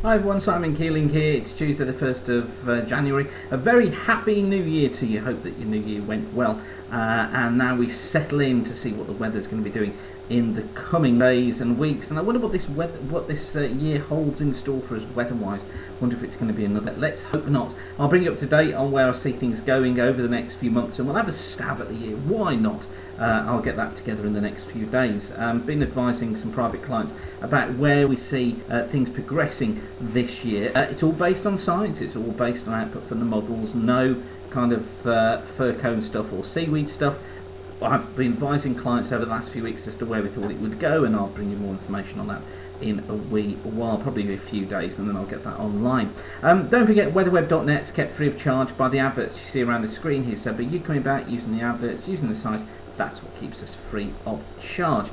Hi everyone, Simon Keeling here. It's Tuesday the 1st of January. A very happy new year to you. Hope that your new year went well. And now we settle in to see what the weather's going to be doing in the coming days and weeks. And I wonder what this year holds in store for us weather-wise. Wonder if it's going to be another. Let's hope not. I'll bring you up to date on where I see things going over the next few months, and we'll have a stab at the year. Why not? I'll get that together in the next few days. Been advising some private clients about where we see things progressing this year. It's all based on science. It's all based on output from the models. No kind of fir cone stuff or seaweed stuff. I've been advising clients over the last few weeks as to where we thought it would go, and I'll bring you more information on that in a wee while, probably a few days, and then I'll get that online. Don't forget weatherweb.net's kept free of charge by the adverts you see around the screen here. So, but you coming back, using the adverts, using the sites, that's what keeps us free of charge.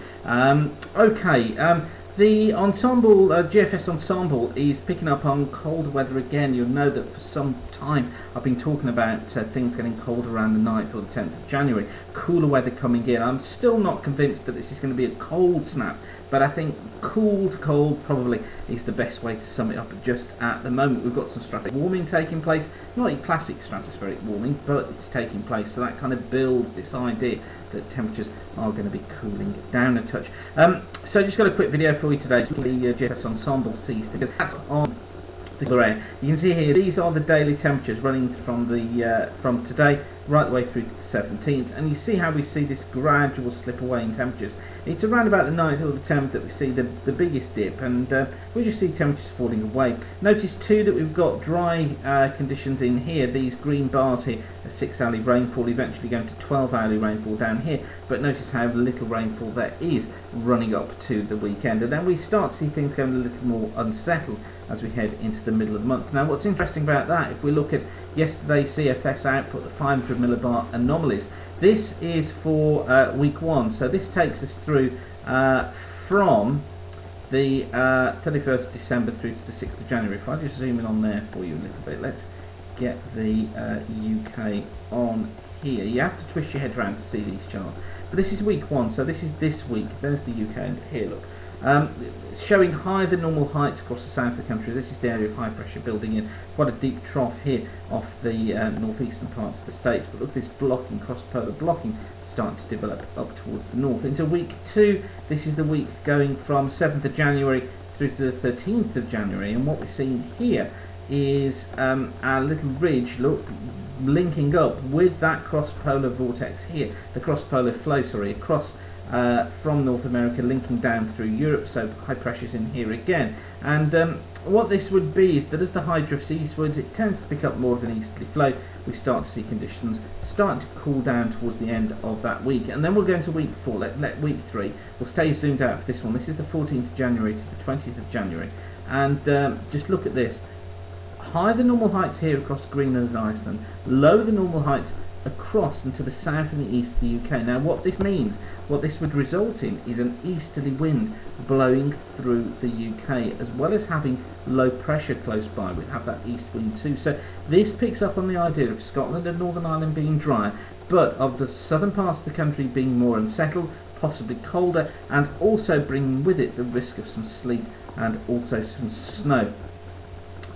The ensemble, GFS Ensemble, is picking up on cold weather again. You'll know that for some time I've been talking about things getting colder around the 9th or the 10th of January. Cooler weather coming in. I'm still not convinced that this is going to be a cold snap, but I think cool to cold probably is the best way to sum it up just at the moment. We've got some stratospheric warming taking place. Not a classic stratospheric warming, but it's taking place, so that kind of builds this idea that temperatures are going to be cooling down a touch. So just got a quick video for you today. The GFS Ensemble sees because that's on the grey. You can see here these are the daily temperatures running from the from today right the way through to the 17th, and you see how we see this gradual slip away in temperatures. It's around about the 9th or the 10th that we see the biggest dip, and we just see temperatures falling away. Notice too that we've got dry conditions in here. These green bars here are 6-hourly rainfall, eventually going to 12-hourly rainfall down here, but notice how little rainfall there is running up to the weekend, and then we start to see things going a little more unsettled as we head into the middle of the month. Now what's interesting about that, if we look at yesterday's CFS output, the 500 millibar anomalies, this is for week 1, so this takes us through from the 31st December through to the 6th of January. If I just zoom in on there for you a little bit, let's get the UK on here. You have to twist your head around to see these charts, but this is week 1, so this is this week. There's the UK, and here look, showing higher than normal heights across the south of the country. This is the area of high pressure building in. Quite a deep trough here off the northeastern parts of the states, but look at this blocking, cross-polar blocking starting to develop up towards the north. Into week 2, this is the week going from 7th of January through to the 13th of January, and what we're seeing here is our little ridge, look, linking up with that cross-polar vortex here, the cross-polar flow, sorry, across from North America, linking down through Europe, so high pressures in here again. And what this would be is that as the high drifts eastwards, it tends to pick up more of an easterly flow. We start to see conditions starting to cool down towards the end of that week, and then we'll go into week 4. Let week 3, we'll stay zoomed out for this one. This is the 14th of January to the 20th of January, and just look at this. Higher than normal heights here across Greenland and Iceland, lower than normal heights across and to the south and the east of the UK. Now what this means, what this would result in, is an easterly wind blowing through the UK, as well as having low pressure close by. We have that east wind too. So this picks up on the idea of Scotland and Northern Ireland being drier, but of the southern parts of the country being more unsettled, possibly colder, and also bringing with it the risk of some sleet and also some snow.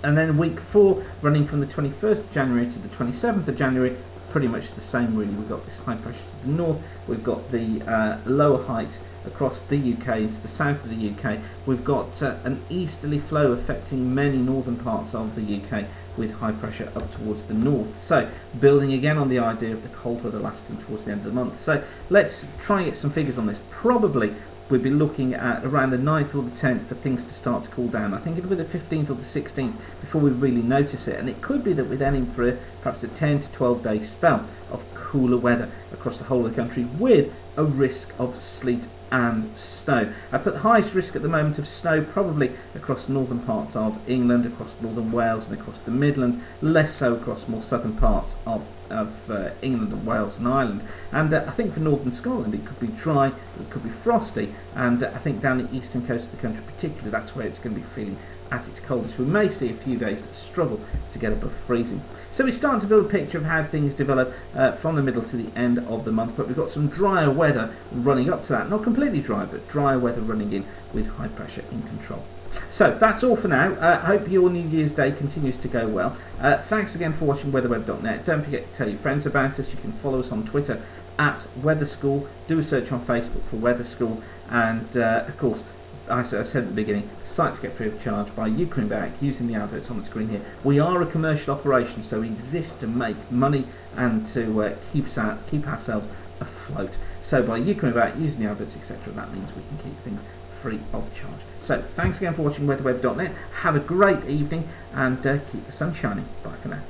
And then week 4, running from the 21st of January to the 27th of January, pretty much the same really. We've got this high pressure to the north, we've got the lower heights across the UK into the south of the UK. We've got an easterly flow affecting many northern parts of the UK with high pressure up towards the north. So building again on the idea of the cold weather lasting towards the end of the month. So let's try and get some figures on this. Probably we'll be looking at around the 9th or the 10th for things to start to cool down. I think it'll be the 15th or the 16th before we really notice it, and it could be that we're then in for perhaps a 10 to 12 day spell of cooler weather across the whole of the country with a risk of sleet and snow. I put the highest risk at the moment of snow probably across northern parts of England, across northern Wales and across the Midlands, less so across more southern parts of England and Wales and Ireland. And I think for northern Scotland it could be dry, it could be frosty, and I think down the eastern coast of the country particularly, that's where it's going to be feeling at its coldest. We may see a few days that struggle to get above freezing. So we're starting to build a picture of how things develop from the middle to the end of the month, but we've got some drier weather running up to that. Not completely dry, but drier weather running in with high pressure in control. So that's all for now. Hope your New Year's Day continues to go well. Thanks again for watching weatherweb.net. Don't forget to tell your friends about us. You can follow us on Twitter at Weather School. Do a search on Facebook for Weather School. And of course, as I said at the beginning, sites get free of charge by you coming back using the adverts on the screen here. We are a commercial operation, so we exist to make money and to keep ourselves afloat. So by you coming back using the adverts, etc., that means we can keep things free of charge. So thanks again for watching weatherweb.net. Have a great evening and keep the sun shining. Bye for now.